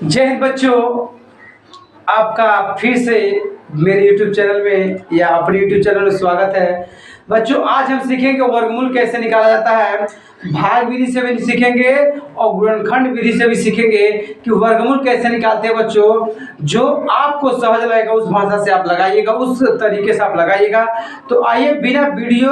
जय हिंद बच्चों, आपका फिर से मेरे YouTube चैनल में या अपने YouTube चैनल में स्वागत है। बच्चों, आज हम सीखेंगे वर्गमूल कैसे निकाला जाता है। भाग विधि से भी सीखेंगे और गुणनखंड विधि से भी सीखेंगे कि वर्गमूल कैसे निकालते हैं। बच्चों, जो आपको समझ लगेगा उस भाषा से आप लगाइएगा, उस तरीके से आप लगाइएगा। तो आइए बिना वीडियो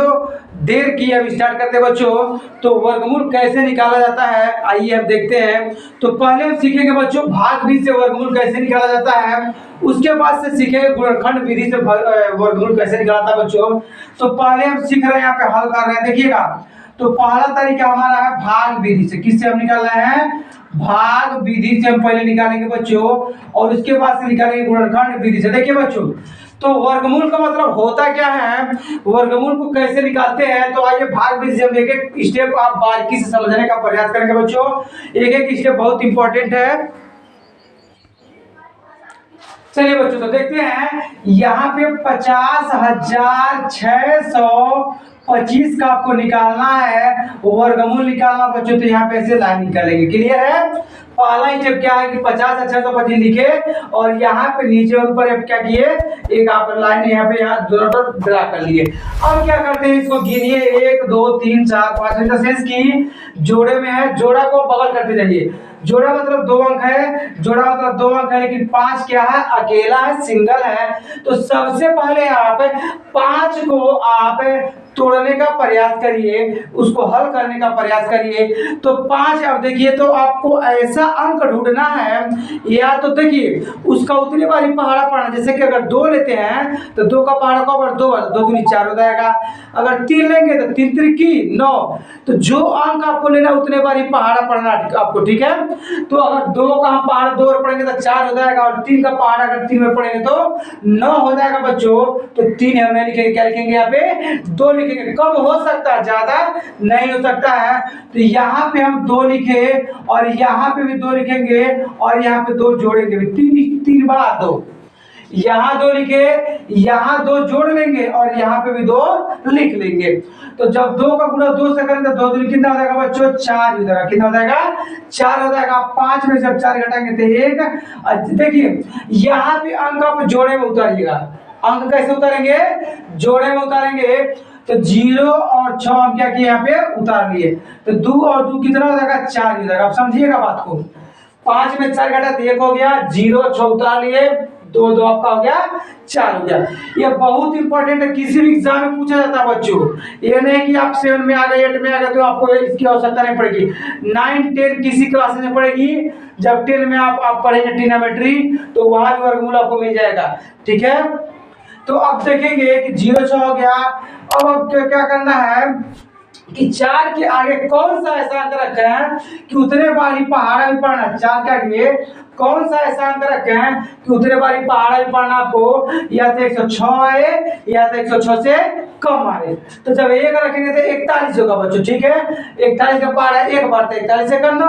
देर किए अब स्टार्ट करते हैं। बच्चों, तो वर्गमूल कैसे निकाला जाता है आइए हम देखते हैं। तो पहले हम सीखेंगे बच्चों भाग विधि से वर्गमूल कैसे निकाला जाता है, उसके बाद से सीखेंगे गुणनखंड विधि से वर्गमूल कैसे निकालता है। बच्चों, तो पहले हम सीख रहे हैं, यहाँ पे हल कर रहे हैं, देखिएगा। तो पहला तरीका हमारा है भाग विधि से। किससे हम निकाल रहे हैं? भाग विधि से हम पहले निकालेंगे बच्चों, और उसके बाद से निकालेंगे गुणनखंड विधि से। देखिए बच्चों, तो वर्गमूल का मतलब होता क्या है, वर्गमूल को कैसे निकालते हैं। तो आइए भाग विधि से हम एक एक स्टेप आप बारीकी से समझने का प्रयास करेंगे। बच्चों, एक एक स्टेप बहुत इंपॉर्टेंट है। चलिए बच्चों, तो देखते हैं यहाँ पे 50,625 का आपको निकालना है, वर्गमूल निकालना बच्चों। तो यहाँ पे ऐसे लाइन निकालेंगे। क्लियर है? पहला स्टेप क्या है कि 50,625 लिखे और यहाँ पे नीचे और ऊपर क्या किए, एक आप लाइन यहाँ पे यहाँ दोनों तरफ ड्रा कर लिए। अब क्या करते हैं, इसको गिनिए 1 2 3 4 5 शेष की जोड़े में है, जोड़ा को बगल करते जाइए। जोड़ा मतलब 2 अंक है, जोड़ा मतलब 2 अंक है, लेकिन 5 क्या है, अकेला है, सिंगल है। तो सबसे पहले आप 5 को आप तोड़ने का प्रयास करिए, उसको हल करने का प्रयास करिए। तो 5, अब देखिए, तो आपको ऐसा अंक ढूंढना है, या तो देखिए उसका उतनी बारी पहाड़ा पड़ना। जैसे कि अगर 2 लेते हैं तो 2 का पहाड़ा को अगर 2 दूनी 4 हो जाएगा। अगर 3 लेंगे तो 3 त्रिकी 9। तो जो अंक आपको लेना उतने बारी पहाड़ा पड़ना आपको, ठीक है। तो अगर 2 का हम पहाड़ा 2 और पढ़ेंगे तो 4 हो जाएगा, और 3 का पहाड़ा अगर 3 में पढ़ेंगे तो 9 हो जाएगा बच्चों। तो 3 हम नहीं लिखेंगे, क्या लिखेंगे यहाँ पे? 2 लिखेंगे। कम हो सकता है, ज्यादा नहीं हो सकता है। तो यहाँ पे हम 2 लिखे और यहाँ पे भी 2 लिखेंगे और यहाँ पे 2 जोड़ेंगे भी। 3 बार 2, यहाँ 2 लिखे, यहाँ 2 जोड़ लेंगे और यहाँ पे भी 2 लिख लेंगे। तो जब 2 का गुणा 2 से करेंगे तो 2 दूनी कितना हो जाएगा बच्चों? 4 हो जाएगा। कितना हो जाएगा? 4 हो जाएगा। 5 में जब 4 घटाएंगे तो 1। देखिए यहाँ पे अंक आप जोड़े में उतारिएगा। अंक कैसे उतारेंगे? जोड़े में उतारेंगे। तो 0 और 6 हम क्या किए, यहाँ पे उतार लिए। तो 2 और 2 कितना हो जाएगा? 4 हो जाएगा। आप समझिएगा बात को। 5 में 4 घटा तो 1 हो गया, 0 6 उतार लिए, 2 2 आपका हो गया, 4 हो गया। ये बहुत इंपॉर्टेंट है, किसी भी एग्जाम में पूछा जाता है बच्चों। ये नहीं कि आप 7 में आ गए, 8 में आ गए तो आपको इसकी आवश्यकता नहीं पड़ेगी। 9 10 किसी क्लास में पड़ेगी। जब 10 में आप पढ़ेंगे ट्रिग्नोमेट्री, तो वहां भी वर्गमूल आपको मिल जाएगा, ठीक है। तो अब देखेंगे कि 0 6 हो गया। अब क्या करना है कि 4 के आगे कौन सा ऐसा अंक रखे हैं कि उतने बार ही पहाड़ा भी पढ़ना। 4 के आगे कौन सा ऐसा अंक रखे हैं कि उतने बार ही पहाड़ा भी पढ़ना आपको, या तो 106 आए या तो 106 से कम आए। तो जब 1 रखेंगे तो 41 होगा बच्चों, ठीक है। 41 का पहाड़ा एक बार तो 41 से करना,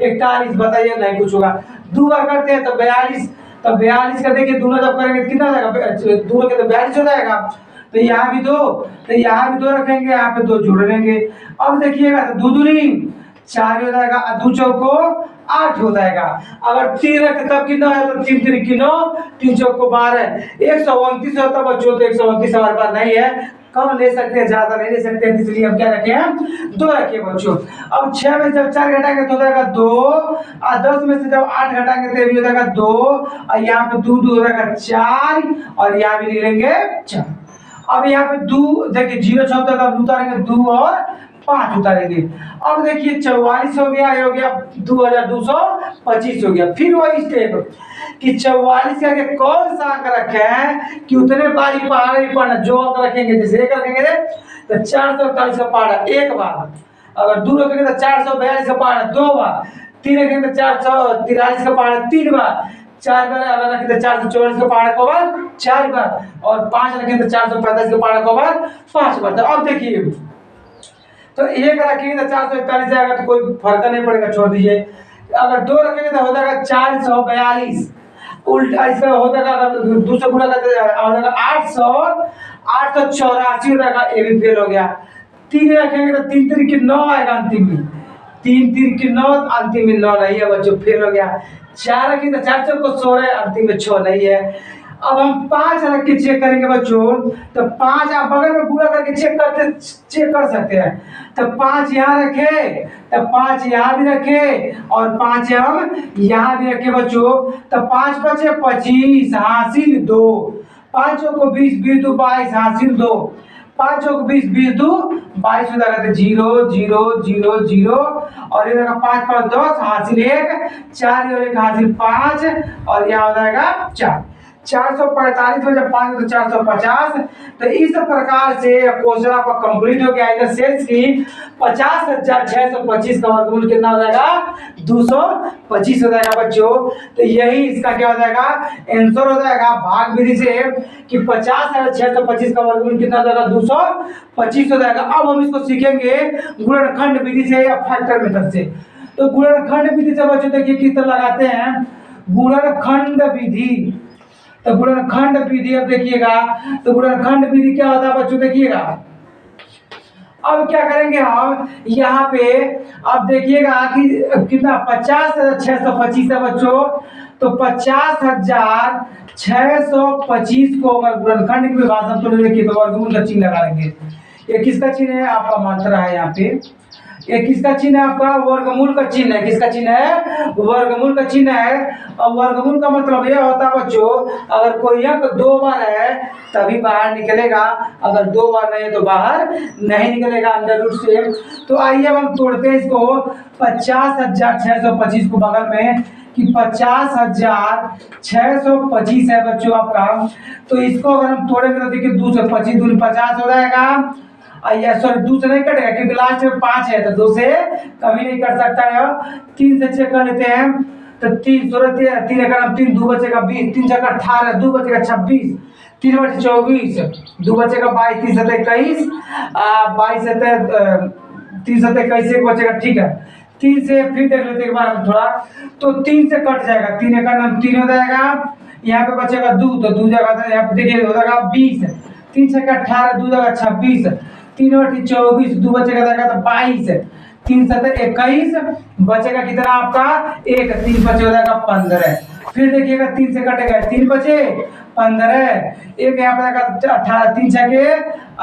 41 बताइए, नहीं कुछ होगा। 2 बार करते हैं तो 42। तो 42 का देखिए दोनों जब करेंगे तो कितना हो जाएगा? 2 के तो 42 हो जाएगा। तो यहाँ भी 2, तो यहाँ भी 2 रखेंगे, यहाँ पे 2 जोड़ लेंगे। अब देखिएगा तो 2 दूनी 4 हो जाएगा, 2 चौको 8 हो जाएगा। अगर 3 रखे तब कितना है? तो 3 3 9, 3 चौको 12, 129 होता बच्चों। तो 129 हमारे पास नहीं है, कम ले सकते हैं, ज्यादा नहीं ले सकते हैं, इसलिए हम क्या रखे हैं? 2 रखे बच्चों। अब 6 में जब 4 घटाएंगे तो हो जाएगा 2, और 10 में से जब 8 घटाएंगे तो भी हो जाएगा 2, और यहाँ पे 2 2 हो जाएगा 4, और यहाँ भी ले लेंगे 4। अब यहाँ पे 2 देखिए 0 6 तक अब उतारेंगे 2 और 5 उतारेंगे। अब देखिए 44 हो गया, ये हो गया 2225 हो गया। फिर वही स्टेप कि 44 के आगे कौन सा अंक रखे हैं कि उतने बारी पहाड़ा भी पढ़ना। जो अंक रखेंगे, जैसे 1 रखेंगे तो 441 का पहाड़ा 1 बार, अगर 2 रखेंगे तो 442 का पहाड़ा 2 बार, 3 रखेंगे तो 443 का पहाड़ा 3 बार, 4 बार अगर रखें तो 444 का पहाड़ा को बार 4 बार, और 5 रखें तो 445 का पहाड़ा को बार 5 बार। तो अब देखिए, तो 1 रखेंगे तो 441 जाएगा, तो कोई फर्क नहीं पड़ेगा, छोड़ दीजिए। अगर 2 रखेंगे तो हो जाएगा 442, उल्टा इसका हो जाएगा। अगर 2 से गुणा करते हो जाएगा 884 हो जाएगा, ये भी फेल हो गया। 3 रखेंगे तो 3 3 की 9 आएगा अंतिम में, तीन तीन की 9, अंतिम में 9 नहीं है बच्चों, फेल हो गया। 4 रखी तो 4 चौको 16, अंतिम में 6 नहीं है। अब हम 5 रख के चेक करेंगे बच्चों, तो 5 आप बगल में गुणा करके चेक कर सकते हैं। तो 5 यहाँ रखे, तो 5 यहाँ भी रखे, और 5 हम यहाँ भी रखे बच्चों। तो 5 बचे 25, हासिल 2। 5 को 20, 20 2 22, हासिल 2। 5 को 20, 20 2 22 हो जाएगा, तो 0 0 0 0, और ये 5 5 10, हासिल 1, 4 और 1 हासिल 5, और यहाँ हो जाएगा 4। 445 में जब 5 तो 450। तो इस प्रकार से क्वेश्चन आपका कंप्लीट हो गया। इधर सेल्स की 50,625 का वर्गमूल कितना हो जाएगा? 225 हो जाएगा बच्चों। तो यही इसका क्या हो जाएगा? आंसर हो जाएगा भाग विधि से कि 50,625 का वर्गमूल कितना हो जाएगा? 225 हो जाएगा। अब हम इसको सीखेंगे गुणनखंड विधि से या फैक्टर मेथड से। तो गुणनखंड विधि से बच्चों देखिए किस तरह लगाते हैं, गुणनखंड विधि। तो गुणनखंड विधि अब देखिएगा, तो गुणनखंड विधि क्या होता है बच्चों देखिएगा। अब क्या करेंगे हम यहाँ पे, अब देखिएगा कि कितना 50,625 है बच्चों। तो 50,625 को अगर गुणनखंड की विभाजन तो देखिए, तो वर्गमूल का चिन्ह लगा लेंगे। ये किसका चिन्ह है? आपका मात्रा है यहाँ पे। ये किसका चिन्ह है? आपका वर्गमूल का चिन्ह है। किसका चिन्ह है? वर्गमूल का चिन्ह है। अब वर्गमूल का मतलब यह होता है बच्चों, अगर कोई अंक 2 बार है तभी बाहर निकलेगा, अगर 2 बार नहीं है तो बाहर नहीं निकलेगा अंडर रूट से। तो आइए अब हम तोड़ते हैं इसको। 50,625 को बगल में कि 50,625 है बच्चों आपका। तो इसको अगर हम तोड़ेंगे तो देखिए 2 से 25 दूनी 50 हो जाएगा। सॉरी 2 से नहीं कटेगा क्योंकि लास्ट में 5 है, तो 2 से कभी नहीं कट सकता है। 3 से चेक कर लेते हैं। तो 3 16 3 एकड़ 3 2 बचेगा 20, 3 छक्का 18, 2 बचेगा 26, 3 बचे 24, 2 बचेगा 22, 3 7 21, 22 7 3 7 21 एक बचेगा। ठीक है, 3 से फिर देख लेते एक बार हम थोड़ा। तो 3 से कट जाएगा, 3 एकड़ 3 हो जाएगा। यहाँ पे बचेगा 2, तो 2 जगह यहाँ पे देखिए हो जाएगा 20, 3 छक्का 18, 2 जगह 26, 3 बटे 24, 2 बचेगा जाएगा तो 22, 3 7 21, बचेगा कितना आपका 1, 3 बचे हो जाएगा 15। फिर देखिएगा 3 से कटेगा 3 बचे 15, 1 यहाँ पे जाएगा 18, 3 छके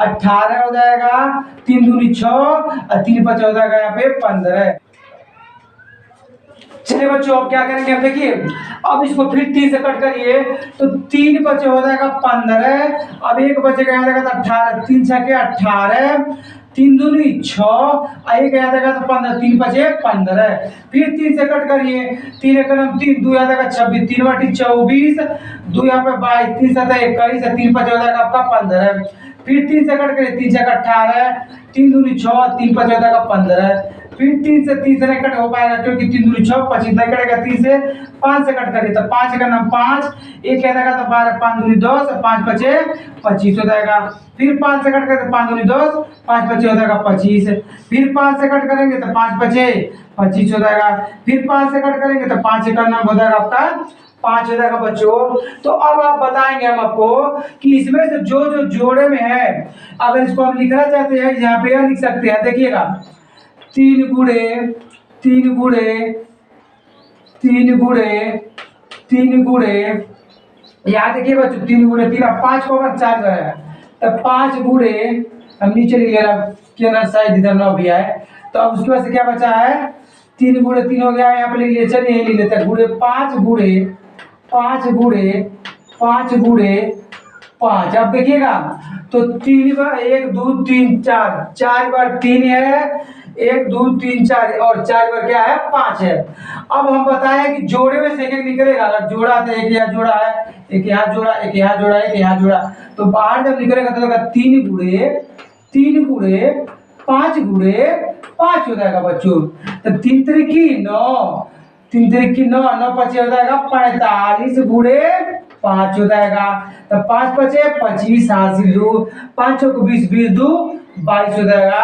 18 हो जाएगा, 3 दूनी 6 और 3 बचे हो जाएगा यहाँ पे 15। चलिए बच्चों अब क्या करेंगे, अब देखिए अब इसको फिर 3 से कट करिए तो 3 बचे हो जाएगा 15, अब 1 बचेगा यहाँ जाएगा तो 18, 3 छके 18, 3 दूनी 6 और 1 यहाँ जाएगा तो 15, 3 बचे 15। फिर 3 से कट करिए, 3 एकड़ 3, 2 यहाँ जाएगा 26, 3 बटे 24, 2 यहाँ पे 22, 3 7 21, 3 बचे हो जाएगा आपका 15। फिर 3 से कट करिए, 3 छक्का 18, 3 दूनी 6, 3 बचे हो जाएगा 15। फिर 3 से नहीं कट हो पाएगा क्योंकि 3 दूनी 6, 25 नहीं कटेगा। 3 से 5 से कट करिए तो 5 का नाम 5, 1 कह देगा तो 12, 5 दूनी 10, 5 बचे 25 हो जाएगा। फिर 5 से कट करें तो 5 दूनी 10, 5 बचे हो जाएगा 25। फिर 5 से कट करेंगे तो 5 बचे 25 हो जाएगा। फिर 5 से कट करेंगे तो 5 का नाम हो जाएगा आपका 5 हो जाएगा बच्चों। तो अब आप बताएंगे हम आपको कि इसमें से जो जो जोड़े में है, अगर इसको हम लिखना चाहते हैं यहाँ पे यह लिख सकते हैं। देखिएगा 3 गुणे 3 गुणे 3 गुणे 3 गुणे, यहाँ देखिए बच्चों 3 गुणे 3, 5 को अगर 4 है तो 5 गुणे, हम नीचे लिख लेना क्या ना, शायद इधर ना भी आए। तो अब उसके बाद से क्या बचा है, 3 गुणे 3 हो गया, यहाँ पे लिख लिया, चलिए लिख लेते हैं गुणे 5 गुणे 5 गुणे 5 गुणे 5। अब देखिएगा तो 3 बार 1 2 3 4, 4 बार 3 है, 1 2 3 4 और 4 बार क्या है 5 है। अब हम बताएं कि जोड़े में से एक निकलेगा, अगर जोड़ा तो एक यहाँ जोड़ा है, एक यहाँ जोड़ा, एक यहाँ जोड़ा, एक यहाँ जोड़ा, तो बाहर जब निकलेगा तो होगा 3 गुणे 5 गुणे 5 हो जाएगा बच्चों। तो 3 त्रिकी 9, 3 त्रिकी 9, 9 5 हो जाएगा 45 गुणे 5 हो जाएगा। तो 5 बचे 25, हासिल 2, 5 को 20, 20 2 22 हो जाएगा।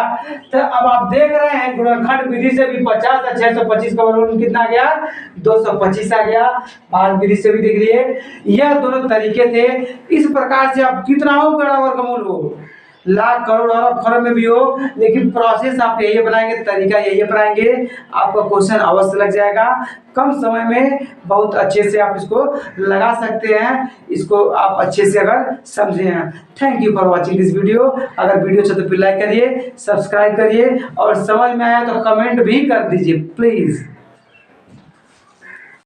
तो अब आप देख रहे हैं गुणनखंड विधि से भी 50 और 625 का वर्गमूल कितना आ गया, 225 आ गया। भाग विधि से भी देख लिए, यह दोनों तरीके थे। इस प्रकार से आप कितना हो बड़ा वर्गमूल हो, लाख करोड़ अरब खरब में भी हो, लेकिन प्रोसेस आप यही अपनाएंगे, तरीका यही अपनाएंगे, आपका क्वेश्चन अवश्य लग जाएगा। कम समय में बहुत अच्छे से आप इसको लगा सकते हैं, इसको आप अच्छे से अगर समझे हैं। Thank you for watching this video. अगर वीडियो अच्छा तो फिर लाइक करिए, सब्सक्राइब करिए, और समझ में आया तो कमेंट भी कर दीजिए प्लीज़।